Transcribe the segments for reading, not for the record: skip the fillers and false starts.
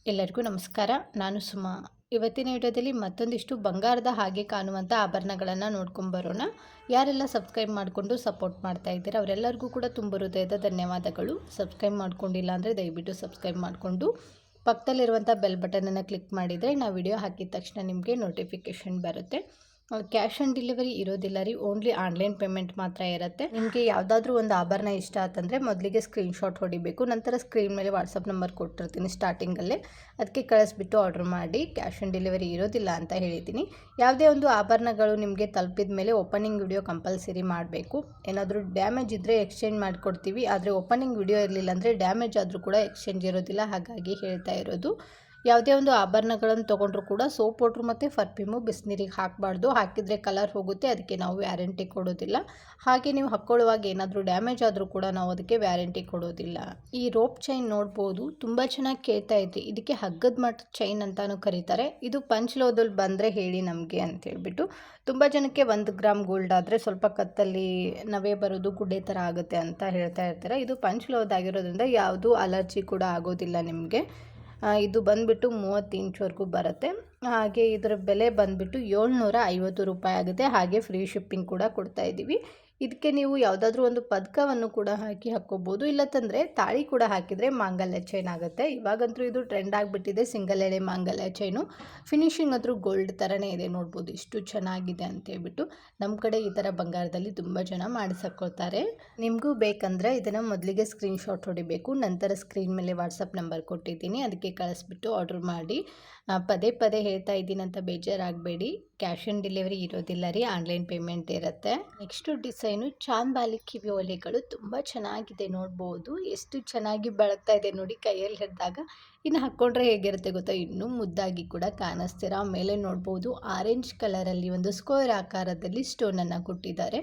ಎಲ್ಲರಿಗೂ ನಮಸ್ಕಾರ. ನಾನು ಸುಮಾ. ಇವತ್ತಿನ ವಿಡಿಯೋದಲ್ಲಿ ಮತ್ತೊಂದಿಷ್ಟು ಬಂಗಾರದ ಹಾಗೆ ಕಾಣುವಂಥ ಆಭರಣಗಳನ್ನು ನೋಡ್ಕೊಂಬರೋಣ. ಯಾರೆಲ್ಲ ಸಬ್ಸ್ಕ್ರೈಬ್ ಮಾಡಿಕೊಂಡು ಸಪೋರ್ಟ್ ಮಾಡ್ತಾ ಇದ್ದೀರಾ ಅವರೆಲ್ಲರಿಗೂ ಕೂಡ ತುಂಬ ಹೃದಯದ ಧನ್ಯವಾದಗಳು. ಸಬ್ಸ್ಕ್ರೈಬ್ ಮಾಡ್ಕೊಂಡಿಲ್ಲ ಅಂದರೆ ದಯವಿಟ್ಟು ಸಬ್ಸ್ಕ್ರೈಬ್ ಮಾಡಿಕೊಂಡು ಪಕ್ಕದಲ್ಲಿರುವಂಥ ಬೆಲ್ ಬಟನನ್ನು ಕ್ಲಿಕ್ ಮಾಡಿದರೆ ನಾವು ವಿಡಿಯೋ ಹಾಕಿದ ತಕ್ಷಣ ನಿಮಗೆ ನೋಟಿಫಿಕೇಷನ್ ಬರುತ್ತೆ. ಕ್ಯಾಶ್ ಆನ್ ಡೆಲಿವರಿ ಇರೋದಿಲ್ಲ ರೀ, ಓನ್ಲಿ ಆನ್ಲೈನ್ ಪೇಮೆಂಟ್ ಮಾತ್ರ ಇರುತ್ತೆ. ನಿಮಗೆ ಯಾವುದಾದ್ರೂ ಒಂದು ಆಭರಣ ಇಷ್ಟ ಆತಂದರೆ ಮೊದಲಿಗೆ ಸ್ಕ್ರೀನ್ಶಾಟ್ ಹೊಡಿಬೇಕು. ನಂತರ ಸ್ಕ್ರೀನ್ ಮೇಲೆ ವಾಟ್ಸಪ್ ನಂಬರ್ ಕೊಟ್ಟಿರ್ತೀನಿ ಸ್ಟಾರ್ಟಿಂಗಲ್ಲೇ, ಅದಕ್ಕೆ ಕಳಿಸ್ಬಿಟ್ಟು ಆರ್ಡರ್ ಮಾಡಿ. ಕ್ಯಾಶ್ ಆನ್ ಡೆಲಿವರಿ ಇರೋದಿಲ್ಲ ಅಂತ ಹೇಳಿದ್ದೀನಿ. ಯಾವುದೇ ಒಂದು ಆಭರಣಗಳು ನಿಮಗೆ ತಲುಪಿದ ಮೇಲೆ ಓಪನಿಂಗ್ ವಿಡಿಯೋ ಕಂಪಲ್ಸರಿ ಮಾಡಬೇಕು. ಏನಾದರೂ ಡ್ಯಾಮೇಜ್ ಇದ್ದರೆ ಎಕ್ಸ್ಚೇಂಜ್ ಮಾಡಿಕೊಡ್ತೀವಿ, ಆದರೆ ಓಪನಿಂಗ್ ವಿಡಿಯೋ ಇರಲಿಲ್ಲ ಅಂದರೆ ಡ್ಯಾಮೇಜ್ ಆದರೂ ಕೂಡ ಎಕ್ಸ್ಚೇಂಜ್ ಇರೋದಿಲ್ಲ. ಹಾಗಾಗಿ ಹೇಳ್ತಾ ಇರೋದು, ಯಾವುದೇ ಒಂದು ಆಭರಣಗಳನ್ನು ತೊಗೊಂಡ್ರೂ ಕೂಡ ಸೋಪ್ ವಾಟ್ರ್ ಮತ್ತು ಪರ್ಫ್ಯೂಮು ಬಿಸಿನೀರಿಗೆ ಹಾಕಬಾರ್ದು. ಹಾಕಿದರೆ ಕಲರ್ ಹೋಗುತ್ತೆ, ಅದಕ್ಕೆ ನಾವು ವ್ಯಾರಂಟಿ ಕೊಡೋದಿಲ್ಲ. ಹಾಗೆ ನೀವು ಹಾಕ್ಕೊಳ್ಳುವಾಗ ಏನಾದರೂ ಡ್ಯಾಮೇಜ್ ಆದರೂ ಕೂಡ ನಾವು ಅದಕ್ಕೆ ವ್ಯಾರಂಟಿ ಕೊಡೋದಿಲ್ಲ. ಈ ರೋಪ್ ಚೈನ್ ನೋಡ್ಬೋದು, ತುಂಬ ಚೆನ್ನಾಗಿ ಕೇಳ್ತಾ ಇದ್ರಿ. ಇದಕ್ಕೆ ಹಗ್ಗದ ಮಟ್ಟ ಚೈನ್ ಅಂತಾನು ಕರೀತಾರೆ. ಇದು ಪಂಚಲೋಹದಲ್ಲಿ ಬಂದರೆ ಹೇಳಿ ನಮಗೆ ಅಂತ ಹೇಳ್ಬಿಟ್ಟು, ತುಂಬ ಜನಕ್ಕೆ 1 ಗ್ರಾಮ್ ಗೋಲ್ಡ್ ಆದರೆ ಸ್ವಲ್ಪ ಕತ್ತಲ್ಲಿ ನವೆ ಬರೋದು, ಗುಡ್ಡೆ ಥರ ಆಗುತ್ತೆ ಅಂತ ಹೇಳ್ತಾ ಇರ್ತಾರೆ. ಇದು ಪಂಚಲೋಹದಾಗಿರೋದ್ರಿಂದ ಯಾವುದೂ ಅಲರ್ಜಿ ಕೂಡ ಆಗೋದಿಲ್ಲ ನಿಮಗೆ. ಇದು ಬಂದುಬಿಟ್ಟು 30 ಇಂಚ್ವರೆಗೂ ಬರುತ್ತೆ. ಹಾಗೆ ಇದರ ಬೆಲೆ ಬಂದುಬಿಟ್ಟು 750 ರೂಪಾಯಿ ಆಗುತ್ತೆ. ಹಾಗೆ ಫ್ರೀ ಶಿಪ್ಪಿಂಗ್ ಕೂಡ ಕೊಡ್ತಾ ಇದ್ದೀವಿ. ಇದಕ್ಕೆ ನೀವು ಯಾವುದಾದ್ರೂ ಒಂದು ಪದಕವನ್ನು ಕೂಡ ಹಾಕಿ ಹಾಕ್ಕೋಬೋದು. ಇಲ್ಲತ್ತಂದರೆ ತಾಳಿ ಕೂಡ ಹಾಕಿದರೆ ಮಾಂಗಲ್ಯ ಚೈನ್ ಆಗುತ್ತೆ. ಇವಾಗಂತೂ ಇದು ಟ್ರೆಂಡ್ ಆಗಿಬಿಟ್ಟಿದೆ, ಸಿಂಗಲ್ ಎಳೆ ಮಾಂಗಲ್ಯ ಚೈನು. ಫಿನಿಶಿಂಗ್ ಆದರೂ ಗೋಲ್ಡ್ ಥರನೇ ಇದೆ ನೋಡ್ಬೋದು, ಇಷ್ಟು ಚೆನ್ನಾಗಿದೆ ಅಂತ ಹೇಳ್ಬಿಟ್ಟು. ನಮ್ಮ ಕಡೆ ಈ ಥರ ಬಂಗಾರದಲ್ಲಿ ತುಂಬ ಜನ ಮಾಡಿಸ್ಕೊಳ್ತಾರೆ. ನಿಮಗೂ ಬೇಕಂದರೆ ಇದನ್ನು ಮೊದಲಿಗೆ ಸ್ಕ್ರೀನ್ಶಾಟ್ ಹೊಡಿಬೇಕು. ನಂತರ ಸ್ಕ್ರೀನ್ ಮೇಲೆ ವಾಟ್ಸಪ್ ನಂಬರ್ ಕೊಟ್ಟಿದ್ದೀನಿ, ಅದಕ್ಕೆ ಕಳಿಸ್ಬಿಟ್ಟು ಆರ್ಡ್ರ್ ಮಾಡಿ. ಪದೇ ಪದೇ ಹೇಳ್ತಾ ಇದ್ದೀನಿ ಅಂತ ಬೇಜಾರಾಗಬೇಡಿ. ಕ್ಯಾಶ್ ಆನ್ ಡೆಲಿವರಿ ಇರೋದಿಲ್ಲ ರೀ, ಆನ್ಲೈನ್ ಪೇಮೆಂಟ್ ಇರುತ್ತೆ. ನೆಕ್ಸ್ಟು ಡಿಸೈನು ಚಾಂದ್ ಕಿವಿ ಓಲೆಗಳು ತುಂಬ ಚೆನ್ನಾಗಿದೆ ನೋಡ್ಬೋದು. ಎಷ್ಟು ಚೆನ್ನಾಗಿ ಬೆಳಗ್ತಾ ಇದೆ ನೋಡಿ ಕೈಯಲ್ಲಿ ಹಿಡಿದಾಗ. ಇನ್ನು ಹಾಕ್ಕೊಂಡ್ರೆ ಹೇಗಿರುತ್ತೆ ಗೊತ್ತಾ, ಇನ್ನೂ ಮುದ್ದಾಗಿ ಕೂಡ ಕಾಣಿಸ್ತೀರ. ಮೇಲೆ ನೋಡ್ಬೋದು ಆರೆಂಜ್ ಕಲರಲ್ಲಿ ಒಂದು ಸ್ಕ್ವೇರ್ ಆಕಾರದಲ್ಲಿ ಸ್ಟೋನನ್ನು ಕೊಟ್ಟಿದ್ದಾರೆ.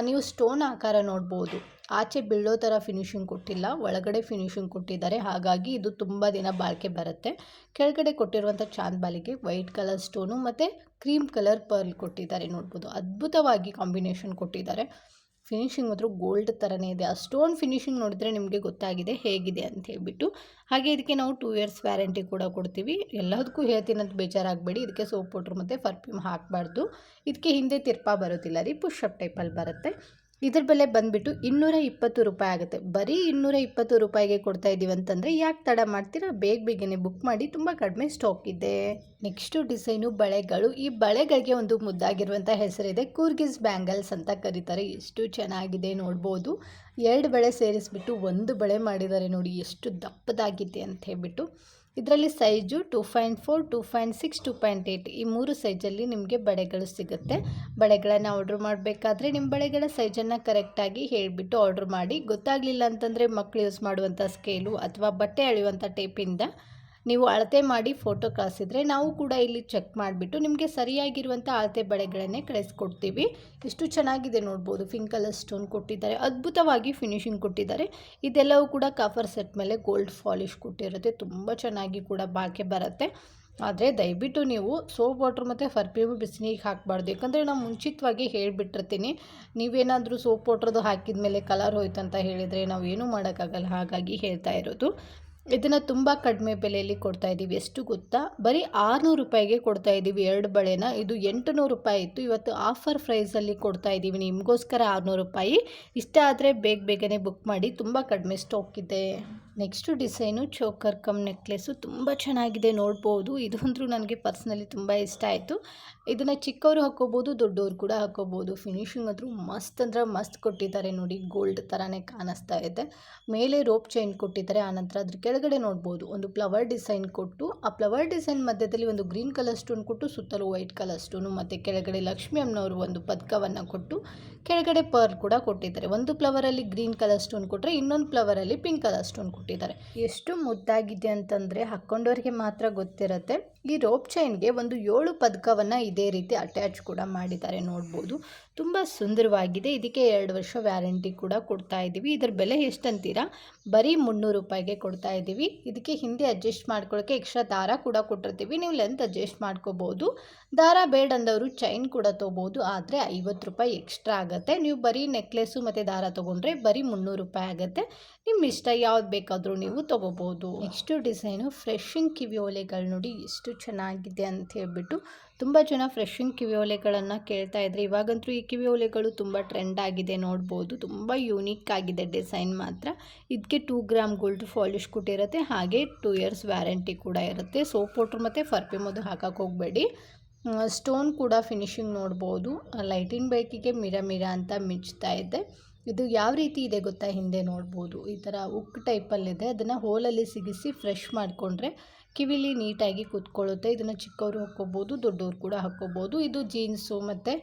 ನೀವು ಸ್ಟೋನ್ ಆಕಾರ ನೋಡ್ಬೋದು, ಆಚೆ ಬೀಳೋ ಥರ ಫಿನಿಶಿಂಗ್ ಕೊಟ್ಟಿಲ್ಲ, ಒಳಗಡೆ ಫಿನಿಶಿಂಗ್ ಕೊಟ್ಟಿದ್ದಾರೆ. ಹಾಗಾಗಿ ಇದು ತುಂಬ ದಿನ ಬಾಳಿಕೆ ಬರುತ್ತೆ. ಕೆಳಗಡೆ ಕೊಟ್ಟಿರುವಂಥ ಚಾಂದ್ ಬಾಲಿಗೆ ವೈಟ್ ಕಲರ್ ಸ್ಟೋನು ಮತ್ತು ಕ್ರೀಮ್ ಕಲರ್ ಪರ್ಲ್ ಕೊಟ್ಟಿದ್ದಾರೆ ನೋಡ್ಬೋದು. ಅದ್ಭುತವಾಗಿ ಕಾಂಬಿನೇಷನ್ ಕೊಟ್ಟಿದ್ದಾರೆ. ಫಿನಿಶಿಂಗ್ ಮಾತ್ರ ಗೋಲ್ಡ್ ಥರನೇ ಇದೆ. ಆ ಸ್ಟೋನ್ ಫಿನಿಶಿಂಗ್ ನೋಡಿದ್ರೆ ನಿಮಗೆ ಗೊತ್ತಾಗಿದೆ ಹೇಗಿದೆ ಅಂತ ಹೇಳ್ಬಿಟ್ಟು. ಹಾಗೆ ಇದಕ್ಕೆ ನಾವು 2 ಇಯರ್ಸ್ ವ್ಯಾರಂಟಿ ಕೂಡ ಕೊಡ್ತೀವಿ. ಎಲ್ಲದಕ್ಕೂ ಹೇಳ್ತೀನಿ ಅಂತ ಬೇಜಾರಾಗಬೇಡಿ. ಇದಕ್ಕೆ ಸೋಪ್ ವಾಟ್ರ್ ಮತ್ತು ಪರ್ಫ್ಯೂಮ್ ಹಾಕಬಾರ್ದು. ಇದಕ್ಕೆ ಹಿಂದೆ ತಿರ್ಪಾ ಬರೋದಿಲ್ಲ ರೀ, ಪುಷಪ್ ಟೈಪಲ್ಲಿ ಬರುತ್ತೆ. ಇದ್ರ ಬೆಲೆ ಬಂದುಬಿಟ್ಟು 220 ರೂಪಾಯಿ ಆಗುತ್ತೆ. ಬರೀ 220 ರೂಪಾಯಿಗೆ ಕೊಡ್ತಾ ಇದ್ದೀವಿ ಅಂತಂದರೆ ಯಾಕೆ ತಡ ಮಾಡ್ತೀರಾ, ಬೇಗನೆ ಬುಕ್ ಮಾಡಿ, ತುಂಬ ಕಡಿಮೆ ಸ್ಟಾಕ್ ಇದೆ. ನೆಕ್ಸ್ಟು ಡಿಸೈನು ಬಳೆಗಳು. ಈ ಬಳೆಗಳಿಗೆ ಒಂದು ಮುದ್ದಾಗಿರುವಂಥ ಹೆಸರಿದೆ, ಕೂರ್ಗಿಸ್ ಬ್ಯಾಂಗಲ್ಸ್ ಅಂತ ಕರೀತಾರೆ. ಎಷ್ಟು ಚೆನ್ನಾಗಿದೆ ನೋಡ್ಬೋದು. 2 ಬಳೆ ಸೇರಿಸ್ಬಿಟ್ಟು 1 ಬಳೆ ಮಾಡಿದ್ದಾರೆ ನೋಡಿ, ಎಷ್ಟು ದಪ್ಪದಾಗಿದೆ ಅಂತ ಹೇಳ್ಬಿಟ್ಟು. ಇದರಲ್ಲಿ ಸೈಜು 2.4, 2.6, 2.8 ಈ 3 ಸೈಜಲ್ಲಿ ನಿಮಗೆ ಬಳೆಗಳು ಸಿಗುತ್ತೆ. ಬಳೆಗಳನ್ನು ಆರ್ಡ್ರ್ ಮಾಡಬೇಕಾದ್ರೆ ನಿಮ್ಮ ಬಳೆಗಳ ಸೈಜನ್ನು ಕರೆಕ್ಟಾಗಿ ಹೇಳಿಬಿಟ್ಟು ಆರ್ಡ್ರ್ ಮಾಡಿ. ಗೊತ್ತಾಗಲಿಲ್ಲ ಅಂತಂದರೆ ಮಕ್ಕಳು ಯೂಸ್ ಮಾಡುವಂಥ ಸ್ಕೇಲು ಅಥವಾ ಬಟ್ಟೆ ಅಳೆಯುವಂಥ ಟೇಪಿಂದ ನೀವು ಅಳತೆ ಮಾಡಿ ಫೋಟೋ ಕಳಿಸಿದರೆ ನಾವು ಕೂಡ ಇಲ್ಲಿ ಚೆಕ್ ಮಾಡಿಬಿಟ್ಟು ನಿಮಗೆ ಸರಿಯಾಗಿರುವಂಥ ಅಳತೆ ಬಳೆಗಳನ್ನೇ ಕಳಿಸ್ಕೊಡ್ತೀವಿ. ಎಷ್ಟು ಚೆನ್ನಾಗಿದೆ ನೋಡ್ಬೋದು. ಪಿಂಕ್ ಕಲರ್ ಸ್ಟೋನ್ ಕೊಟ್ಟಿದ್ದಾರೆ, ಅದ್ಭುತವಾಗಿ ಫಿನಿಶಿಂಗ್ ಕೊಟ್ಟಿದ್ದಾರೆ. ಇದೆಲ್ಲವೂ ಕೂಡ ಕಾಫರ್ ಸೆಟ್ ಮೇಲೆ ಗೋಲ್ಡ್ ಪಾಲಿಶ್ ಕೊಟ್ಟಿರುತ್ತೆ. ತುಂಬ ಚೆನ್ನಾಗಿ ಕೂಡ ಬಾಳಿಕೆ ಬರುತ್ತೆ. ಆದರೆ ದಯವಿಟ್ಟು ನೀವು ಸೋಪ್ ವಾಟ್ರ್ ಮತ್ತು ಪರ್ಫ್ಯೂಮ್ ಬಿಸಿನೀರಿಗೆ ಹಾಕಬಾರ್ದು. ಯಾಕಂದರೆ ನಾನು ಮುಂಚಿತವಾಗಿ ಹೇಳಿಬಿಟ್ಟಿರ್ತೀನಿ, ನೀವೇನಾದರೂ ಸೋಪ್ ವಾಟ್ರದ್ದು ಹಾಕಿದ ಮೇಲೆ ಕಲರ್ ಹೋಯ್ತು ಅಂತ ಹೇಳಿದರೆ ನಾವು ಏನೂ ಮಾಡೋಕ್ಕಾಗಲ್ಲ. ಹಾಗಾಗಿ ಹೇಳ್ತಾ ಇರೋದು. ಇದನ್ನು ತುಂಬ ಕಡಿಮೆ ಬೆಲೆಯಲ್ಲಿ ಕೊಡ್ತಾ ಇದ್ದೀವಿ. ಎಷ್ಟು ಗೊತ್ತಾ, ಬರೀ 600 ರೂಪಾಯಿಗೆ ಕೊಡ್ತಾ ಇದ್ದೀವಿ 2 ಬಳೆನ. ಇದು 800 ರೂಪಾಯಿ ಇತ್ತು, ಇವತ್ತು ಆಫರ್ ಪ್ರೈಸಲ್ಲಿ ಕೊಡ್ತಾ ಇದ್ದೀವಿ ನಿಮಗೋಸ್ಕರ 600 ರೂಪಾಯಿ. ಇಷ್ಟ ಆದರೆ ಬೇಗನೆ ಬುಕ್ ಮಾಡಿ, ತುಂಬ ಕಡಿಮೆ ಸ್ಟಾಕ್ ಇದೆ. Next design choker come necklace ತುಂಬ ಚೆನ್ನಾಗಿದೆ ನೋಡ್ಬೋದು. ಇದಂತೂ ನನಗೆ ಪರ್ಸ್ನಲಿ ತುಂಬ ಇಷ್ಟ ಆಯಿತು. ಇದನ್ನು ಚಿಕ್ಕವರು ಹಾಕ್ಕೋಬೋದು, ದೊಡ್ಡವರು ಕೂಡ ಹಾಕ್ಕೋಬೋದು. ಫಿನಿಶಿಂಗ್ ಆದರೂ ಮಸ್ತ್ ಅಂದರೆ ಮಸ್ತ್ ಕೊಟ್ಟಿದ್ದಾರೆ ನೋಡಿ, ಗೋಲ್ಡ್ ಥರನೇ ಕಾಣಿಸ್ತಾ ಇದೆ. ಮೇಲೆ ರೋಪ್ ಚೈನ್ ಕೊಟ್ಟಿದ್ದಾರೆ. ಆನಂತರ ಅದ್ರ ಕೆಳಗಡೆ ನೋಡ್ಬೋದು ಒಂದು ಫ್ಲವರ್ ಡಿಸೈನ್ ಕೊಟ್ಟು, ಆ ಫ್ಲವರ್ ಡಿಸೈನ್ ಮಧ್ಯದಲ್ಲಿ ಒಂದು ಗ್ರೀನ್ ಕಲರ್ ಸ್ಟೋನ್ ಕೊಟ್ಟು, ಸುತ್ತಲೂ ವೈಟ್ ಕಲರ್ ಸ್ಟೋನು ಮತ್ತು ಕೆಳಗಡೆ ಲಕ್ಷ್ಮಿ ಅಮ್ಮನವರು ಒಂದು ಪದಕವನ್ನು ಕೊಟ್ಟು, ಕೆಳಗಡೆ ಪರ್ಲ್ ಕೂಡ ಕೊಟ್ಟಿದ್ದಾರೆ. ಒಂದು ಫ್ಲವರಲ್ಲಿ ಗ್ರೀನ್ ಕಲರ್ ಸ್ಟೋನ್ ಕೊಟ್ಟರೆ, ಇನ್ನೊಂದು ಫ್ಲವರಲ್ಲಿ ಪಿಂಕ್ ಕಲರ್ ಸ್ಟೋನ್ ಕೊಟ್ಟಿದ್ದಾರೆ. ಎಷ್ಟು ಮುದ್ದಾಗಿದೆ ಅಂತಂದರೆ ಹಾಕ್ಕೊಂಡವ್ರಿಗೆ ಮಾತ್ರ ಗೊತ್ತಿರುತ್ತೆ. ಈ ರೋಪ್ ಚೈನ್ಗೆ ಒಂದು 7 ಪದಕವನ್ನು ಇದೇ ರೀತಿ ಅಟ್ಯಾಚ್ ಕೂಡ ಮಾಡಿದ್ದಾರೆ ನೋಡ್ಬೋದು. ತುಂಬ ಸುಂದರವಾಗಿದೆ. ಇದಕ್ಕೆ 2 ವರ್ಷ ವ್ಯಾರಂಟಿ ಕೂಡ ಕೊಡ್ತಾ ಇದ್ದೀವಿ. ಇದರ ಬೆಲೆ ಎಷ್ಟಂತೀರಾ? ಬರೀ 300 ರೂಪಾಯಿಗೆ ಕೊಡ್ತಾ ಇದ್ದೀವಿ. ಇದಕ್ಕೆ ಹಿಂದೆ ಅಡ್ಜಸ್ಟ್ ಮಾಡ್ಕೊಳ್ಳೋಕ್ಕೆ ಎಕ್ಸ್ಟ್ರಾ ದಾರ ಕೂಡ ಕೊಟ್ಟಿರ್ತೀವಿ. ನೀವು ಲೆಂತ್ ಅಡ್ಜಸ್ಟ್ ಮಾಡ್ಕೋಬೋದು. ದಾರ ಬೇಡ ಅಂದವರು ಚೈನ್ ಕೂಡ ತೊಗೋಬೋದು. ಆದರೆ 50 ರೂಪಾಯಿ ಎಕ್ಸ್ಟ್ರಾ ಆಗುತ್ತೆ. ನೀವು ಬರೀ ನೆಕ್ಲೆಸ್ಸು ಮತ್ತು ದಾರ ತೊಗೊಂಡ್ರೆ ಬರೀ 300 ರೂಪಾಯಿ ಆಗುತ್ತೆ. ನಿಮ್ಮ ಇಷ್ಟ ಯಾವ್ದು ಬೇಕಾದರೂ ನೀವು ತೊಗೋಬೋದು. ನೆಕ್ಸ್ಟು ಡಿಸೈನು ಫ್ರೆಶಿಂಗ್ ಕಿವಿ ಓಲೆಗಳು ನೋಡಿ ಎಷ್ಟು ಚೆನ್ನಾಗಿದೆ ಅಂತ ಹೇಳ್ಬಿಟ್ಟು ತುಂಬ ಜನ ಫ್ರೆಶಿಂಗ್ ಕಿವಿ ಓಲೆಗಳನ್ನು ಕೇಳ್ತಾ ಇದ್ದಾರೆ. ಇವಾಗಂತೂ ಈ ಕಿವಿ ಓಲೆಗಳು ತುಂಬ ಟ್ರೆಂಡ್ ಆಗಿದೆ, ನೋಡ್ಬೋದು. ತುಂಬ ಯೂನಿಕ್ ಆಗಿದೆ ಡಿಸೈನ್ ಮಾತ್ರ. ಇದಕ್ಕೆ 2 ಗ್ರಾಮ್ ಗೋಲ್ಡ್ ಪಾಲಿಶ್ ಕೊಟ್ಟಿರುತ್ತೆ. ಹಾಗೆ 2 ಇಯರ್ಸ್ ವ್ಯಾರಂಟಿ ಕೂಡ ಇರುತ್ತೆ. ಸೋಪ್ ವಾಟ್ರ್ ಮತ್ತು ಪರ್ಫ್ಯೂಮ್ ಅದು ಹಾಕಕ್ಕೆ ಹೋಗಬೇಡಿ. ಸ್ಟೋನ್ ಕೂಡ ಫಿನಿಶಿಂಗ್ ನೋಡ್ಬೋದು. ಲೈಟಿನ ಬೆಳಕಿಗೆ ಮಿರ ಅಂತ ಮಿಂಚ್ತಾ ಇದೆ. ಇದು ಯಾವ ರೀತಿ ಇದೆ ಗೊತ್ತಾ? ಹಿಂದೆ ನೋಡ್ಬೋದು ಈ ಥರ ಉಕ್ ಟೈಪಲ್ಲಿದೆ. ಅದನ್ನು ಹೋಲಲ್ಲಿ ಸಿಗಿಸಿ ಫ್ರೆಶ್ ಮಾಡಿಕೊಂಡ್ರೆ ಕಿವಿಲಿ ನೀಟಾಗಿ ಕೂತ್ಕೊಳ್ಳುತ್ತೆ. ಇದನ್ನು ಚಿಕ್ಕವರು ಹಾಕ್ಕೋಬೋದು, ದೊಡ್ಡವರು ಕೂಡ ಹಾಕ್ಕೋಬೋದು. ಇದು ಜೀನ್ಸು ಮತ್ತು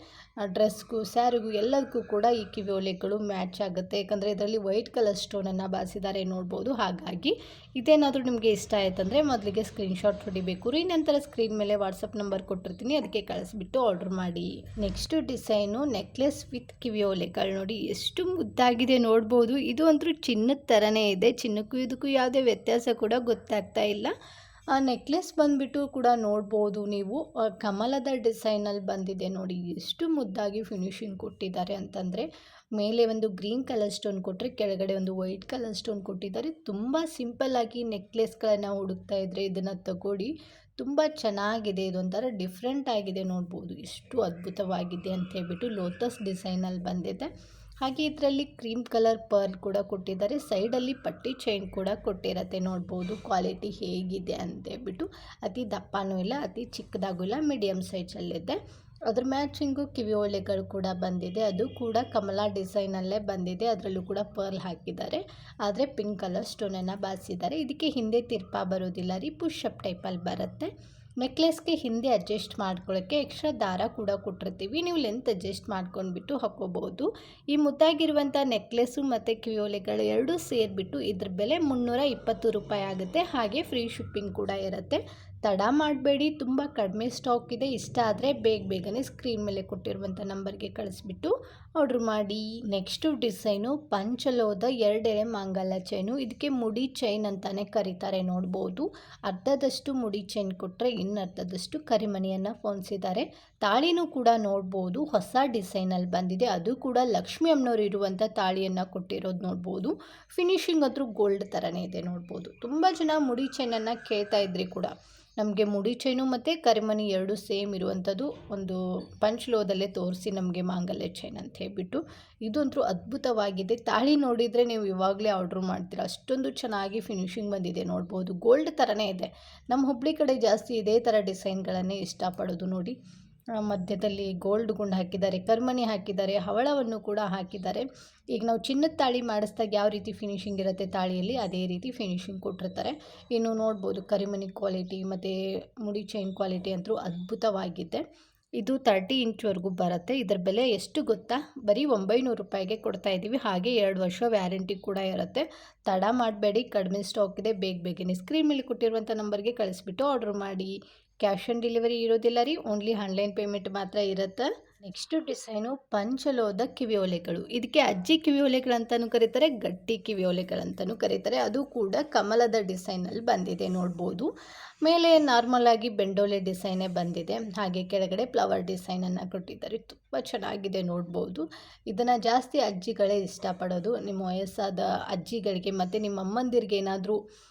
ಡ್ರೆಸ್ಗೂ ಸ್ಯಾರಿಗೂ ಎಲ್ಲದಕ್ಕೂ ಕೂಡ ಈ ಕಿವಿ ಓಲೆಗಳು ಮ್ಯಾಚ್ ಆಗುತ್ತೆ. ಯಾಕಂದರೆ ಇದರಲ್ಲಿ ವೈಟ್ ಕಲರ್ ಸ್ಟೋನನ್ನು ಬಾರಿಸಿದ್ದಾರೆ ನೋಡ್ಬೋದು. ಹಾಗಾಗಿ ಇದೇನಾದರೂ ನಿಮಗೆ ಇಷ್ಟ ಆಯ್ತಂದರೆ ಮೊದಲಿಗೆ ಸ್ಕ್ರೀನ್ಶಾಟ್ ಹೊಡಿಬೇಕು ರೀ. ನಂತರ ಸ್ಕ್ರೀನ್ ಮೇಲೆ ವಾಟ್ಸಪ್ ನಂಬರ್ ಕೊಟ್ಟಿರ್ತೀನಿ, ಅದಕ್ಕೆ ಕಳಿಸ್ಬಿಟ್ಟು ಆರ್ಡ್ರ್ ಮಾಡಿ. ನೆಕ್ಸ್ಟು ಡಿಸೈನು ನೆಕ್ಲೆಸ್ ವಿತ್ ಕಿವಿ ಓಲೆಗಳು ನೋಡಿ ಎಷ್ಟು ಮುದ್ದಾಗಿದೆ ನೋಡ್ಬೋದು. ಇದು ಅಂತೂ ಚಿನ್ನದ ಥರನೇ ಇದೆ. ಚಿನ್ನಕ್ಕೂ ಇದಕ್ಕೂ ಯಾವುದೇ ವ್ಯತ್ಯಾಸ ಕೂಡ ಗೊತ್ತಾಗ್ತಾ ಇಲ್ಲ. ನೆಕ್ಲೆಸ್ ಬಂದುಬಿಟ್ಟು ಕೂಡ ನೋಡ್ಬೋದು ನೀವು. ಕಮಲದ ಡಿಸೈನಲ್ಲಿ ಬಂದಿದೆ ನೋಡಿ, ಎಷ್ಟು ಮುದ್ದಾಗಿ ಫಿನಿಶಿಂಗ್ ಕೊಟ್ಟಿದ್ದಾರೆ ಅಂತಂದರೆ, ಮೇಲೆ ಒಂದು ಗ್ರೀನ್ ಕಲರ್ ಸ್ಟೋನ್ ಕೊಟ್ಟರೆ ಕೆಳಗಡೆ ಒಂದು ವೈಟ್ ಕಲರ್ ಸ್ಟೋನ್ ಕೊಟ್ಟಿದ್ದಾರೆ. ತುಂಬ ಸಿಂಪಲ್ಲಾಗಿ ನೆಕ್ಲೆಸ್ಗಳನ್ನು ಹುಡುಕ್ತಾ ಇದ್ದರೆ ಇದನ್ನು ತಗೊಳ್ಳಿ. ತುಂಬ ಚೆನ್ನಾಗಿದೆ. ಇದೊಂಥರ ಡಿಫ್ರೆಂಟ್ ಆಗಿದೆ ನೋಡ್ಬೋದು. ಎಷ್ಟು ಅದ್ಭುತವಾಗಿದೆ ಅಂತ ಹೇಳ್ಬಿಟ್ಟು ಲೋಟಸ್ ಡಿಸೈನಲ್ಲಿ ಬಂದಿದೆ. ಹಾಗೆ ಇದರಲ್ಲಿ ಕ್ರೀಮ್ ಕಲರ್ ಪರ್ಲ್ ಕೂಡ ಕೊಟ್ಟಿದ್ದಾರೆ. ಸೈಡಲ್ಲಿ ಪಟ್ಟಿ ಚೈನ್ ಕೂಡ ಕೊಟ್ಟಿರತ್ತೆ ನೋಡ್ಬೋದು. ಕ್ವಾಲಿಟಿ ಹೇಗಿದೆ ಅಂತೇಳ್ಬಿಟ್ಟು ಅತಿ ದಪ್ಪನೂ ಇಲ್ಲ, ಅತಿ ಚಿಕ್ಕದಾಗೂ ಇಲ್ಲ, ಮೀಡಿಯಮ್ ಸೈಜಲ್ಲಿದೆ. ಅದ್ರ ಮ್ಯಾಚಿಂಗು ಕಿವಿ ಓಲೆಗಳು ಕೂಡ ಬಂದಿದೆ. ಅದು ಕೂಡ ಕಮಲ ಡಿಸೈನಲ್ಲೇ ಬಂದಿದೆ. ಅದರಲ್ಲೂ ಕೂಡ ಪರ್ಲ್ ಹಾಕಿದ್ದಾರೆ. ಆದರೆ ಪಿಂಕ್ ಕಲರ್ ಸ್ಟೋನನ್ನು ಬಾರಿಸಿದ್ದಾರೆ. ಇದಕ್ಕೆ ಹಿಂದೆ ತಿರ್ಪಾ ಬರೋದಿಲ್ಲ ರೀ, ಪುಷಪ್ ಟೈಪಲ್ಲಿ ಬರುತ್ತೆ. ನೆಕ್ಲೆಸ್ಗೆ ಹಿಂದೆ ಅಡ್ಜಸ್ಟ್ ಮಾಡ್ಕೊಳ್ಳೋಕ್ಕೆ ಎಕ್ಸ್ಟ್ರಾ ದಾರ ಕೂಡ ಕೊಟ್ಟಿರ್ತೀವಿ. ನೀವು ಲೆಂತ್ ಅಡ್ಜಸ್ಟ್ ಮಾಡ್ಕೊಂಡ್ಬಿಟ್ಟು ಹಾಕ್ಕೋಬೋದು. ಈ ಮುದ್ದಾಗಿರುವಂಥ ನೆಕ್ಲೆಸ್ಸು ಮತ್ತು ಕಿವಿ ಓಲೆಗಳು ಎರಡೂ ಸೇರಿಬಿಟ್ಟು ಇದ್ರ ಬೆಲೆ 320 ರೂಪಾಯಿ ಆಗುತ್ತೆ. ಹಾಗೆ ಫ್ರೀ ಶಿಪ್ಪಿಂಗ್ ಕೂಡ ಇರುತ್ತೆ. ತಡ ಮಾಡಬೇಡಿ, ತುಂಬ ಕಡಿಮೆ ಸ್ಟಾಕ್ ಇದೆ. ಇಷ್ಟ ಆದರೆ ಬೇಗನೆ ಸ್ಕ್ರೀನ್ ಮೇಲೆ ಕೊಟ್ಟಿರುವಂಥ ನಂಬರ್ಗೆ ಕಳಿಸ್ಬಿಟ್ಟು ಆರ್ಡ್ರ್ ಮಾಡಿ. ನೆಕ್ಸ್ಟು ಡಿಸೈನು ಪಂಚಲೋಹದ 2 ಎಳೆ ಮಾಂಗಲ್ಯ ಚೈನು. ಇದಕ್ಕೆ ಮುಡಿ ಚೈನ್ ಅಂತಲೇ ಕರೀತಾರೆ ನೋಡ್ಬೋದು. ಅರ್ಧದಷ್ಟು ಮುಡಿ ಚೈನ್ ಕೊಟ್ಟರೆ ಇನ್ನರ್ಧದಷ್ಟು ಕರಿಮಣಿಯನ್ನು ಪೋಣಿಸಿದ್ದಾರೆ. ತಾಳಿನೂ ಕೂಡ ನೋಡ್ಬೋದು, ಹೊಸ ಡಿಸೈನಲ್ಲಿ ಬಂದಿದೆ. ಅದು ಕೂಡ ಲಕ್ಷ್ಮಿ ಅಮ್ಮನವ್ರು ಇರುವಂಥ ತಾಳಿಯನ್ನು ಕೊಟ್ಟಿರೋದು ನೋಡ್ಬೋದು. ಫಿನಿಶಿಂಗ್ ಅಂತೂ ಗೋಲ್ಡ್ ಥರನೇ ಇದೆ ನೋಡ್ಬೋದು. ತುಂಬ ಜನ ಮುಡಿ ಚೈನನ್ನು ಕೇಳ್ತಾ ಇದ್ರಿ ಕೂಡ. ನಮಗೆ ಮುಡಿ ಚೈನು ಮತ್ತು ಕರಿಮಣಿ ಎರಡೂ ಸೇಮ್ ಇರುವಂಥದ್ದು ಒಂದು ಪಂಚಲೋಹದಲ್ಲೇ ತೋರಿಸಿ ನಮಗೆ ಮಾಂಗಲ್ಯ ಚೈನ್ ಅಂತ ಹೇಳ್ಬಿಟ್ಟು. ಇದಂತೂ ಅದ್ಭುತವಾಗಿದೆ. ತಾಳಿ ನೋಡಿದರೆ ನೀವು ಇವಾಗಲೇ ಆರ್ಡ್ರ್ ಮಾಡ್ತೀರಾ, ಅಷ್ಟೊಂದು ಚೆನ್ನಾಗಿ ಫಿನಿಶಿಂಗ್ ಬಂದಿದೆ ನೋಡ್ಬೋದು. ಗೋಲ್ಡ್ ಥರನೇ ಇದೆ. ನಮ್ಮ ಹುಬ್ಳಿ ಕಡೆ ಜಾಸ್ತಿ ಇದೇ ಥರ ಡಿಸೈನ್ಗಳನ್ನೇ ಇಷ್ಟಪಡೋದು ನೋಡಿ. ಮಧ್ಯದಲ್ಲಿ ಗೋಲ್ಡ್ ಗುಂಡು ಹಾಕಿದ್ದಾರೆ, ಕರ್ಮಣಿ ಹಾಕಿದ್ದಾರೆ, ಹವಳವನ್ನು ಕೂಡ ಹಾಕಿದ್ದಾರೆ. ಈಗ ನಾವು ಚಿನ್ನದ ತಾಳಿ ಮಾಡಿಸಿದಾಗ ಯಾವ ರೀತಿ ಫಿನಿಶಿಂಗ್ ಇರುತ್ತೆ ತಾಳಿಯಲ್ಲಿ, ಅದೇ ರೀತಿ ಫಿನಿಶಿಂಗ್ ಕೊಟ್ಟಿರ್ತಾರೆ. ಇನ್ನು ನೋಡ್ಬೋದು ಕರಿಮಣಿ ಕ್ವಾಲಿಟಿ ಮತ್ತು ಮುಡಿ ಚೈನ್ ಕ್ವಾಲಿಟಿ ಅಂತೂ ಅದ್ಭುತವಾಗಿದೆ. ಇದು 30 ಇಂಚ್ವರೆಗೂ ಬರುತ್ತೆ. ಇದರ ಬೆಲೆ ಎಷ್ಟು ಗೊತ್ತಾ? ಬರೀ 900 ರೂಪಾಯಿಗೆ ಕೊಡ್ತಾ ಇದ್ದೀವಿ. ಹಾಗೆ 2 ವರ್ಷ ವ್ಯಾರಂಟಿ ಕೂಡ ಇರುತ್ತೆ. ತಡ ಮಾಡಬೇಡಿ, ಕಡಿಮೆ ಸ್ಟಾಕ್ ಇದೆ. ಬೇಗನೆ ಸ್ಕ್ರೀನ್ ಮೇಲೆ ಕೊಟ್ಟಿರುವಂಥ ನಂಬರ್ಗೆ ಕಳಿಸ್ಬಿಟ್ಟು ಆರ್ಡ್ರ್ ಮಾಡಿ. ಕ್ಯಾಶ್ ಆನ್ ಡೆಲಿವರಿ ಇರೋದಿಲ್ಲ ರೀ, ಓನ್ಲಿ ಆನ್ಲೈನ್ ಪೇಮೆಂಟ್ ಮಾತ್ರ ಇರುತ್ತೆ. ನೆಕ್ಸ್ಟು ಡಿಸೈನು ಪಂಚಲೋಹದ ಕಿವಿ ಓಲೆಗಳು. ಇದಕ್ಕೆ ಅಜ್ಜಿ ಕಿವಿ ಓಲೆಗಳಂತಲೂ ಕರೀತಾರೆ, ಗಟ್ಟಿ ಕಿವಿ ಓಲೆಗಳಂತಲೂ ಕರೀತಾರೆ. ಅದು ಕೂಡ ಕಮಲದ ಡಿಸೈನಲ್ಲಿ ಬಂದಿದೆ ನೋಡ್ಬೋದು. ಮೇಲೆ ನಾರ್ಮಲಾಗಿ ಬೆಂಡೋಲೆ ಡಿಸೈನೇ ಬಂದಿದೆ. ಹಾಗೆ ಕೆಳಗಡೆ ಫ್ಲವರ್ ಡಿಸೈನನ್ನು ಕೊಟ್ಟಿದ್ದಾರೆ. ತುಂಬ ಚೆನ್ನಾಗಿದೆ ನೋಡ್ಬೋದು. ಇದನ್ನು ಜಾಸ್ತಿ ಅಜ್ಜಿಗಳೇ ಇಷ್ಟಪಡೋದು. ನಿಮ್ಮ ವಯಸ್ಸಾದ ಅಜ್ಜಿಗಳಿಗೆ ಮತ್ತು ನಿಮ್ಮ ಅಮ್ಮಂದಿರಿಗೆ ಏನಾದರೂ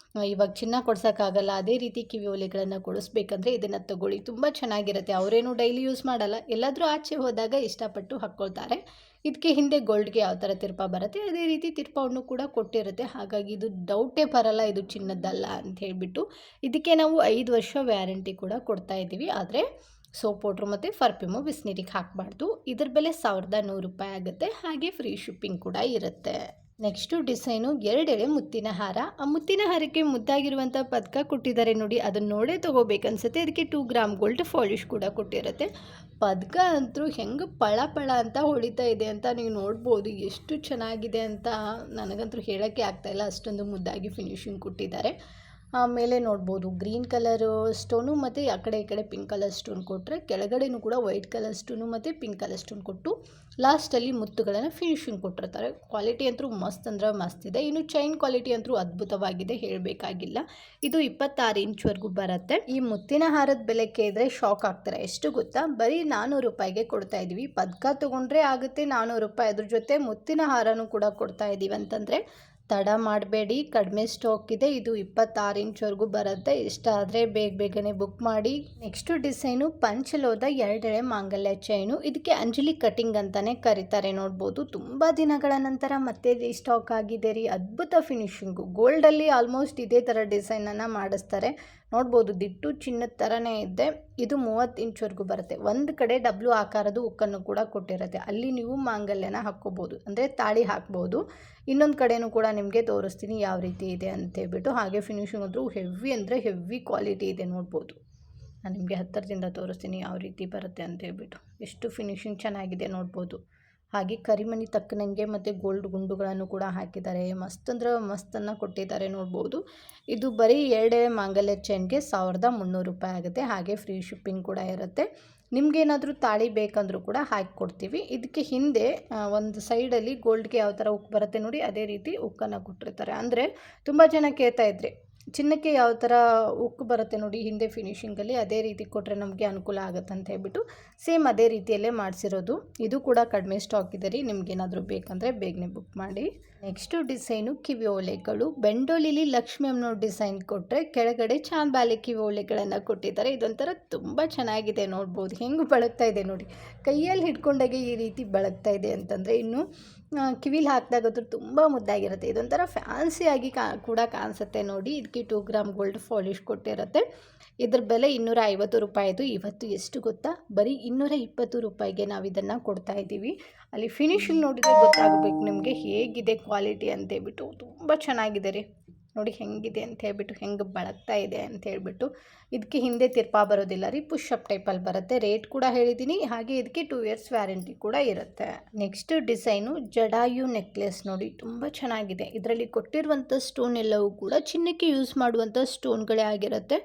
ಇವಾಗ ಚಿನ್ನ ಕೊಡ್ಸೋಕ್ಕಾಗಲ್ಲ, ಅದೇ ರೀತಿ ಕಿವಿ ಓಲೆಗಳನ್ನು ಕೊಡಿಸ್ಬೇಕಂದ್ರೆ ಇದನ್ನು ತಗೊಳ್ಳಿ. ತುಂಬ ಚೆನ್ನಾಗಿರುತ್ತೆ. ಅವರೇನು ಡೈಲಿ ಯೂಸ್ ಮಾಡಲ್ಲ, ಎಲ್ಲಾದರೂ ಆಚೆ ಹೋದಾಗ ಇಷ್ಟಪಟ್ಟು ಹಾಕ್ಕೊಳ್ತಾರೆ. ಇದಕ್ಕೆ ಹಿಂದೆ ಗೋಲ್ಡ್ಗೆ ಯಾವ ಥರ ತಿರ್ಪಾ ಬರುತ್ತೆ ಅದೇ ರೀತಿ ತಿರ್ಪವನ್ನು ಕೂಡ ಕೊಟ್ಟಿರುತ್ತೆ. ಹಾಗಾಗಿ ಇದು ಡೌಟೇ ಬರಲ್ಲ ಇದು ಚಿನ್ನದ್ದಲ್ಲ ಅಂತ ಹೇಳಿಬಿಟ್ಟು. ಇದಕ್ಕೆ ನಾವು 5 ವರ್ಷ ವ್ಯಾರಂಟಿ ಕೂಡ ಕೊಡ್ತಾ ಇದ್ದೀವಿ. ಆದರೆ ಸೋಪ್ ಪೌಡ್ರು ಮತ್ತು ಪರ್ಫ್ಯೂಮು ಬಿಸಿನೀರಿಗೆ ಹಾಕಬಾರ್ದು. ಇದ್ರ ಬೆಲೆ 1100 ರೂಪಾಯಿ ಆಗುತ್ತೆ. ಹಾಗೆ ಫ್ರೀ ಶಿಪ್ಪಿಂಗ್ ಕೂಡ ಇರುತ್ತೆ. ನೆಕ್ಸ್ಟು ಡಿಸೈನು 2 ಎಳೆ ಮುತ್ತಿನ ಹಾರ. ಆ ಮುತ್ತಿನ ಹಾರಕ್ಕೆ ಮುದ್ದಾಗಿರುವಂಥ ಪದಕ ಕೊಟ್ಟಿದ್ದಾರೆ ನೋಡಿ, ಅದನ್ನು ನೋಡೇ ತೊಗೋಬೇಕನ್ಸುತ್ತೆ. ಅದಕ್ಕೆ 2 ಗ್ರಾಮ್ ಗೋಲ್ಡ್ ಪಾಲಿಶ್ ಕೂಡ ಕೊಟ್ಟಿರುತ್ತೆ. ಪದಕ ಅಂತೂ ಹೆಂಗೆ ಪಳ ಅಂತ ಹೊಳಿತಾ ಇದೆ ಅಂತ ನೀವು ನೋಡ್ಬೋದು. ಎಷ್ಟು ಚೆನ್ನಾಗಿದೆ ಅಂತ ನನಗಂತೂ ಹೇಳೋಕ್ಕೆ ಆಗ್ತಾಯಿಲ್ಲ, ಅಷ್ಟೊಂದು ಮುದ್ದಾಗಿ ಫಿನಿಶಿಂಗ್ ಕೊಟ್ಟಿದ್ದಾರೆ. ಮೇಲೆ ನೋಡ್ಬೋದು ಗ್ರೀನ್ ಕಲರು ಸ್ಟೋನು ಮತ್ತು ಆ ಕಡೆ ಈ ಕಡೆ ಪಿಂಕ್ ಕಲರ್ ಸ್ಟೋನ್ ಕೊಟ್ಟರೆ, ಕೆಳಗಡೆನೂ ಕೂಡ ವೈಟ್ ಕಲರ್ ಸ್ಟೋನು ಮತ್ತು ಪಿಂಕ್ ಕಲರ್ ಸ್ಟೋನ್ ಕೊಟ್ಟು ಲಾಸ್ಟಲ್ಲಿ ಮುತ್ತುಗಳನ್ನು ಫಿನಿಶಿಂಗ್ ಕೊಟ್ಟಿರ್ತಾರೆ. ಕ್ವಾಲಿಟಿ ಅಂತೂ ಮಸ್ತ್ ಅಂದ್ರೆ ಮಸ್ತ್ ಇದೆ. ಇನ್ನು ಚೈನ್ ಕ್ವಾಲಿಟಿ ಅಂತೂ ಅದ್ಭುತವಾಗಿದೆ, ಹೇಳಬೇಕಾಗಿಲ್ಲ. ಇದು 26 ಇಂಚ್ವರೆಗೂ ಬರುತ್ತೆ. ಈ ಮುತ್ತಿನ ಹಾರದ ಬೆಲೆ ಕೇಳಿದ್ರೆ ಶಾಕ್ ಆಗ್ತಾರೆ. ಎಷ್ಟು ಗೊತ್ತಾ, ಬರೀ 400 ರೂಪಾಯಿಗೆ ಕೊಡ್ತಾ ಇದ್ದೀವಿ. ಪದಕ ತೊಗೊಂಡ್ರೆ ಆಗುತ್ತೆ 400 ರೂಪಾಯಿ, ಅದ್ರ ಜೊತೆ ಮುತ್ತಿನ ಹಾರನೂ ಕೂಡ ಕೊಡ್ತಾ ಇದ್ದೀವಿ ಅಂತಂದರೆ ತಡ ಮಾಡಬೇಡಿ, ಕಡಿಮೆ ಸ್ಟಾಕ್ ಇದೆ. ಇದು 26 ಇಂಚ್ವರೆಗೂ ಬರುತ್ತೆ. ಇಷ್ಟ ಆದರೆ ಬೇಗನೆ ಬುಕ್ ಮಾಡಿ. ನೆಕ್ಸ್ಟು ಡಿಸೈನು ಪಂಚಲೋದ 2 ಎಳೆ ಮಾಂಗಲ್ಯ ಚೈನು. ಇದಕ್ಕೆ ಅಂಜಲಿ ಕಟಿಂಗ್ ಅಂತಲೇ ಕರೀತಾರೆ. ನೋಡ್ಬೋದು ತುಂಬ ದಿನಗಳ ನಂತರ ಮತ್ತೆ ರೀಸ್ಟಾಕ್ ಆಗಿದೆ ರೀ. ಅದ್ಭುತ ಫಿನಿಶಿಂಗು, ಗೋಲ್ಡಲ್ಲಿ ಆಲ್ಮೋಸ್ಟ್ ಇದೇ ಥರ ಡಿಸೈನನ್ನು ಮಾಡಿಸ್ತಾರೆ. ನೋಡ್ಬೋದು ದಿಟ್ಟು ಚಿನ್ನದ ಥರನೇ ಇದೆ. ಇದು 30 ಇಂಚ್ವರೆಗೂ ಬರುತ್ತೆ. ಒಂದು ಕಡೆ ಡಬ್ಲ್ಯೂ ಆಕಾರದ ಉಕ್ಕನ್ನು ಕೂಡ ಕೊಟ್ಟಿರುತ್ತೆ, ಅಲ್ಲಿ ನೀವು ಮಾಂಗಲ್ಯನ ಹಾಕ್ಕೋಬೋದು, ಅಂದರೆ ತಾಳಿ ಹಾಕ್ಬೋದು. ಇನ್ನೊಂದು ಕಡೆನೂ ಕೂಡ ನಿಮಗೆ ತೋರಿಸ್ತೀನಿ ಯಾವ ರೀತಿ ಇದೆ ಅಂತೇಳ್ಬಿಟ್ಟು. ಹಾಗೆ ಫಿನಿಶಿಂಗ್ ಅಂದರೂ ಹೆವಿ ಅಂದರೆ ಹೆವಿ ಕ್ವಾಲಿಟಿ ಇದೆ. ನೋಡ್ಬೋದು, ನಾನು ನಿಮಗೆ ಹತ್ತಿರದಿಂದ ತೋರಿಸ್ತೀನಿ ಯಾವ ರೀತಿ ಬರುತ್ತೆ ಅಂತೇಳ್ಬಿಟ್ಟು. ಎಷ್ಟು ಫಿನಿಶಿಂಗ್ ಚೆನ್ನಾಗಿದೆ ನೋಡ್ಬೋದು. ಹಾಗೆ ಕರಿಮಣಿ ತಕ್ಕನಂಗೆ ಮತ್ತು ಗೋಲ್ಡ್ ಗುಂಡುಗಳನ್ನು ಕೂಡ ಹಾಕಿದ್ದಾರೆ. ಮಸ್ತ್ ಅಂದ್ರೆ ಮಸ್ತನ್ನು ಕೊಟ್ಟಿದ್ದಾರೆ ನೋಡ್ಬೋದು. ಇದು ಬರೀ 2 ಮಾಂಗಲ್ಯ ಚೈನ್ಗೆ 1300 ರೂಪಾಯಿ ಆಗುತ್ತೆ. ಹಾಗೆ ಫ್ರೀ ಶಿಪ್ಪಿಂಗ್ ಕೂಡ ಇರುತ್ತೆ. ನಿಮಗೇನಾದರೂ ತಾಳಿ ಬೇಕಂದ್ರೂ ಕೂಡ ಹಾಕಿ ಕೊಡ್ತೀವಿ. ಇದಕ್ಕೆ ಹಿಂದೆ ಒಂದು ಸೈಡಲ್ಲಿ ಗೋಲ್ಡ್ಗೆ ಯಾವ ಥರ ಉಕ್ಕು ಬರುತ್ತೆ ನೋಡಿ, ಅದೇ ರೀತಿ ಉಕ್ಕನ್ನು ಕೊಟ್ಟಿರ್ತಾರೆ. ಅಂದರೆ ತುಂಬ ಜನ ಕೇಳ್ತಾ ಇದ್ರಿ, ಚಿನ್ನಕ್ಕೆ ಯಾವ ಥರ ಉಕ್ಕು ಬರುತ್ತೆ ನೋಡಿ ಹಿಂದೆ ಫಿನಿಶಿಂಗಲ್ಲಿ, ಅದೇ ರೀತಿ ಕೊಟ್ಟರೆ ನಮಗೆ ಅನುಕೂಲ ಆಗುತ್ತೆ ಅಂತ ಹೇಳ್ಬಿಟ್ಟು ಸೇಮ್ ಅದೇ ರೀತಿಯಲ್ಲೇ ಮಾಡಿಸಿರೋದು. ಇದು ಕೂಡ ಕಡಿಮೆ ಸ್ಟಾಕ್ ಇದೆ ರೀ, ನಿಮ್ಗೇನಾದರೂ ಬೇಕಂದರೆ ಬೇಗನೆ ಬುಕ್ ಮಾಡಿ. ನೆಕ್ಸ್ಟು ಡಿಸೈನು ಕಿವಿ ಓಲೆಗಳು. ಬೆಂಡೋಲಿಲಿ ಲಕ್ಷ್ಮಿ ಅಮ್ಮನವ್ರ ಡಿಸೈನ್ ಕೊಟ್ಟರೆ ಕೆಳಗಡೆ ಚಾಂಬಾಲೆ ಕಿವಿ ಓಲೆಗಳನ್ನು ಕೊಟ್ಟಿದ್ದಾರೆ. ಇದೊಂಥರ ತುಂಬ ಚೆನ್ನಾಗಿದೆ. ನೋಡ್ಬೋದು ಹೆಂಗೆ ಬಳಗ್ತಾ ಇದೆ ನೋಡಿ, ಕೈಯಲ್ಲಿ ಹಿಡ್ಕೊಂಡಾಗೆ ಈ ರೀತಿ ಬಳಗ್ತಾ ಇದೆ ಅಂತಂದರೆ ಇನ್ನು ಕಿವಿಲಿ ಹಾಕಿದಾಗಂತೂ ತುಂಬ ಮುದ್ದಾಗಿರುತ್ತೆ. ಇದೊಂಥರ ಫ್ಯಾನ್ಸಿಯಾಗಿ ಕೂಡ ಕಾಣಿಸುತ್ತೆ ನೋಡಿ. ಇದಕ್ಕೆ 2 ಗ್ರಾಮ್ ಗೋಲ್ಡ್ ಪಾಲಿಶ್ ಕೊಟ್ಟಿರುತ್ತೆ. ಇದ್ರ ಬೆಲೆ 250 ರೂಪಾಯಿದು. ಇವತ್ತು ಎಷ್ಟು ಗೊತ್ತಾ, ಬರೀ 220 ರೂಪಾಯಿಗೆ ನಾವು ಇದನ್ನು ಕೊಡ್ತಾ ಇದ್ದೀವಿ. ಅಲ್ಲಿ ಫಿನಿಶಿಂಗ್ ನೋಡಿದರೆ ಗೊತ್ತಾಗಬೇಕು ನಿಮಗೆ ಹೇಗಿದೆ ಕ್ವಾಲಿಟಿ ಅಂತೇಳ್ಬಿಟ್ಟು. ತುಂಬ ಚೆನ್ನಾಗಿದೆ ರೀ, ನೋಡಿ ಹೆಂಗಿದೆ ಅಂತ ಹೇಳ್ಬಿಟ್ಟು, ಹೆಂಗೆ ಬಳಗ್ತಾ ಇದೆ ಅಂತ ಹೇಳ್ಬಿಟ್ಟು. ಇದಕ್ಕೆ ಹಿಂದೆ ತಿರ್ಪಾ ಬರೋದಿಲ್ಲ ರೀ, ಪುಷಪ್ ಟೈಪಲ್ಲಿ ಬರುತ್ತೆ. ರೇಟ್ ಕೂಡ ಹೇಳಿದ್ದೀನಿ. ಹಾಗೆ ಇದಕ್ಕೆ 2 ಇಯರ್ಸ್ ವ್ಯಾರಂಟಿ ಕೂಡ ಇರುತ್ತೆ. ನೆಕ್ಸ್ಟ್ ಡಿಸೈನು ಜಡಾಯು ನೆಕ್ಲೆಸ್ ನೋಡಿ, ತುಂಬ ಚೆನ್ನಾಗಿದೆ. ಇದರಲ್ಲಿ ಕೊಟ್ಟಿರುವಂಥ ಸ್ಟೋನ್ ಎಲ್ಲವೂ ಕೂಡ ಚಿನ್ನಕ್ಕೆ ಯೂಸ್ ಮಾಡುವಂಥ ಸ್ಟೋನ್ಗಳೇ ಆಗಿರುತ್ತೆ.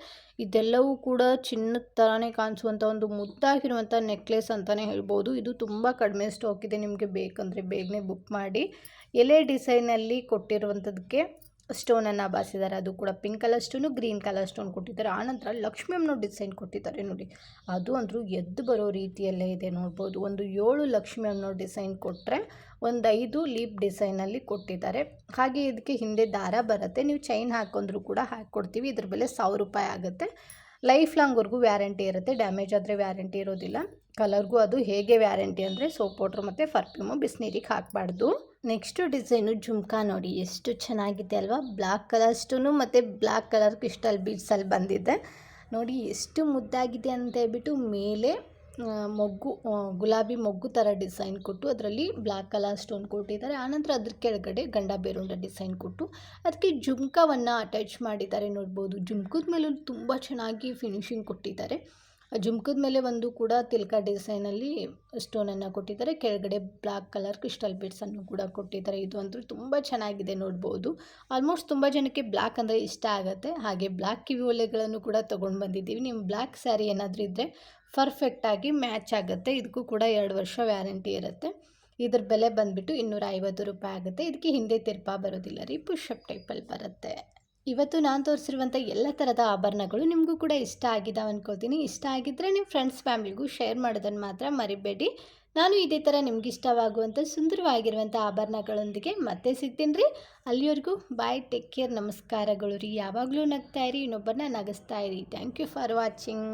ಇದೆಲ್ಲವೂ ಕೂಡ ಚಿನ್ನದ ಥರನೇ ಕಾಣಿಸುವಂಥ ಒಂದು ಮುದ್ದಾಗಿರುವಂಥ ನೆಕ್ಲೆಸ್ ಅಂತಲೇ ಹೇಳ್ಬೋದು. ಇದು ತುಂಬ ಕಡಿಮೆ ಸ್ಟಾಕ್ ಇದೆ, ನಿಮಗೆ ಬೇಕಂದರೆ ಬೇಗನೆ ಬುಕ್ ಮಾಡಿ. ಎಲೆ ಡಿಸೈನಲ್ಲಿ ಕೊಟ್ಟಿರುವಂಥದ್ದಕ್ಕೆ ಸ್ಟೋನನ್ನು ಬಾರಿಸಿದ್ದಾರೆ. ಅದು ಕೂಡ pink colour stone, green colour stone ಕೊಟ್ಟಿದ್ದಾರೆ. ಆನಂತರ ಲಕ್ಷ್ಮಿ ಅಮ್ಮನೋ ಡಿಸೈನ್ ಕೊಟ್ಟಿದ್ದಾರೆ ನೋಡಿ, ಅದು ಅಂದರೂ ಎದ್ದು ಬರೋ ರೀತಿಯಲ್ಲೇ ಇದೆ ನೋಡ್ಬೋದು. ಒಂದು 7 ಲಕ್ಷ್ಮಿ ಅಮ್ಮನೋ ಡಿಸೈನ್ ಕೊಟ್ಟರೆ ಒಂದು 5 ಲೀಪ್ ಡಿಸೈನಲ್ಲಿ ಕೊಟ್ಟಿದ್ದಾರೆ. ಹಾಗೆ ಇದಕ್ಕೆ ಹಿಂದೆ ದಾರ ಬರುತ್ತೆ, ನೀವು ಚೈನ್ ಹಾಕೊಂಡ್ರೂ ಕೂಡ ಹಾಕ್ಕೊಡ್ತೀವಿ. ಇದ್ರ ಬೆಲೆ 1000 ರೂಪಾಯಿ ಆಗುತ್ತೆ. ಲೈಫ್ ಲಾಂಗ್ವರೆಗೂ ವ್ಯಾರಂಟಿ ಇರುತ್ತೆ, ಡ್ಯಾಮೇಜ್ ಆದರೆ ವ್ಯಾರಂಟಿ ಇರೋದಿಲ್ಲ. ಕಲರ್ಗೂ ಅದು ಹೇಗೆ ವ್ಯಾರಂಟಿ ಅಂದರೆ ಸೋಪ್ ಪೌಡ್ರ್ ಮತ್ತು ಪರ್ಫ್ಯೂಮು ಬಿಸಿನೀರಿಗೆ ಹಾಕಬಾರ್ದು. ನೆಕ್ಸ್ಟು ಡಿಸೈನು ಜುಮ್ಕಾ ನೋಡಿ, ಎಷ್ಟು ಚೆನ್ನಾಗಿದೆ ಅಲ್ವಾ. ಬ್ಲ್ಯಾಕ್ ಕಲರ್ ಸ್ಟೋನು ಮತ್ತು ಬ್ಲ್ಯಾಕ್ ಕಲರ್ ಕ್ರಿಸ್ಟಲ್ ಬೀಡ್ಸಲ್ಲಿ ಬಂದಿದೆ ನೋಡಿ, ಎಷ್ಟು ಮುದ್ದಾಗಿದೆ ಅಂತ ಹೇಳ್ಬಿಟ್ಟು. ಮೇಲೆ ಮೊಗ್ಗು, ಗುಲಾಬಿ ಮೊಗ್ಗು ಥರ ಡಿಸೈನ್ ಕೊಟ್ಟು ಅದರಲ್ಲಿ ಬ್ಲ್ಯಾಕ್ ಕಲರ್ ಸ್ಟೋನ್ ಕೊಟ್ಟಿದ್ದಾರೆ. ಆನಂತರ ಅದ್ರ ಕೆಳಗಡೆ ಗಂಡ ಬೇರುಂಡ ಡಿಸೈನ್ ಕೊಟ್ಟು ಅದಕ್ಕೆ ಜುಮ್ಕಾವನ್ನು ಅಟ್ಯಾಚ್ ಮಾಡಿದ್ದಾರೆ ನೋಡ್ಬೋದು. ಜುಮ್ಕದ ಮೇಲೂ ತುಂಬ ಚೆನ್ನಾಗಿ ಫಿನಿಶಿಂಗ್ ಕೊಟ್ಟಿದ್ದಾರೆ. ಜುಮ್ಕದ ಮೇಲೆ ಒಂದು ಕೂಡ ತಿಲ್ಕ ಡಿಸೈನಲ್ಲಿ ಸ್ಟೋನನ್ನು ಕೊಟ್ಟಿದ್ದಾರೆ. ಕೆಳಗಡೆ ಬ್ಲ್ಯಾಕ್ ಕಲರ್ ಕ್ರಿಸ್ಟಲ್ ಬೀಡ್ಸನ್ನು ಕೂಡ ಕೊಟ್ಟಿದ್ದಾರೆ. ಇದು ಅಂತೂ ತುಂಬ ಚೆನ್ನಾಗಿದೆ ನೋಡ್ಬೋದು. ಆಲ್ಮೋಸ್ಟ್ ತುಂಬ ಜನಕ್ಕೆ ಬ್ಲ್ಯಾಕ್ ಅಂದರೆ ಇಷ್ಟ ಆಗುತ್ತೆ. ಹಾಗೆ ಬ್ಲ್ಯಾಕ್ ಕಿವಿ ಒಲೆಗಳನ್ನು ಕೂಡ ತೊಗೊಂಡು ಬಂದಿದ್ದೀವಿ. ನಿಮ್ಮ ಬ್ಲ್ಯಾಕ್ ಸ್ಯಾರಿ ಏನಾದರೂ ಇದ್ದರೆ ಪರ್ಫೆಕ್ಟಾಗಿ ಮ್ಯಾಚ್ ಆಗುತ್ತೆ. ಇದಕ್ಕೂ ಕೂಡ 2 ವರ್ಷ ವ್ಯಾರಂಟಿ ಇರುತ್ತೆ. ಇದ್ರ ಬೆಲೆ ಬಂದುಬಿಟ್ಟು 250 ರೂಪಾಯಿ ಆಗುತ್ತೆ. ಇದಕ್ಕೆ ಹಿಂದೆ ತಿರ್ಪಾ ಬರೋದಿಲ್ಲ ರೀ, ಪುಷಪ್ ಟೈಪಲ್ಲಿ ಬರುತ್ತೆ. ಇವತ್ತು ನಾನು ತೋರಿಸಿರುವಂಥ ಎಲ್ಲ ಥರದ ಆಭರಣಗಳು ನಿಮಗೂ ಕೂಡ ಇಷ್ಟ ಆಗಿದ್ದಾವೆ ಅಂದ್ಕೊಳ್ತೀನಿ. ಇಷ್ಟ ಆಗಿದ್ದರೆ ನಿಮ್ಮ ಫ್ರೆಂಡ್ಸ್ ಫ್ಯಾಮಿಲಿಗೂ ಶೇರ್ ಮಾಡೋದನ್ನು ಮಾತ್ರ ಮರಿಬೇಡಿ. ನಾನು ಇದೇ ಥರ ನಿಮ್ಗೆ ಇಷ್ಟವಾಗುವಂಥ ಸುಂದರವಾಗಿರುವಂಥ ಆಭರಣಗಳೊಂದಿಗೆ ಮತ್ತೆ ಸಿಗ್ತೀನಿ ರೀ. ಅಲ್ಲಿವರೆಗೂ ಬಾಯ್, ಟೇಕ್ ಕೇರ್, ನಮಸ್ಕಾರಗಳು ರೀ. ಯಾವಾಗಲೂ ನಗ್ತಾ ಇರಿ, ಇನ್ನೊಬ್ಬರನ್ನ ನಗಿಸ್ತಾ ಇರಿ. Thank you for watching.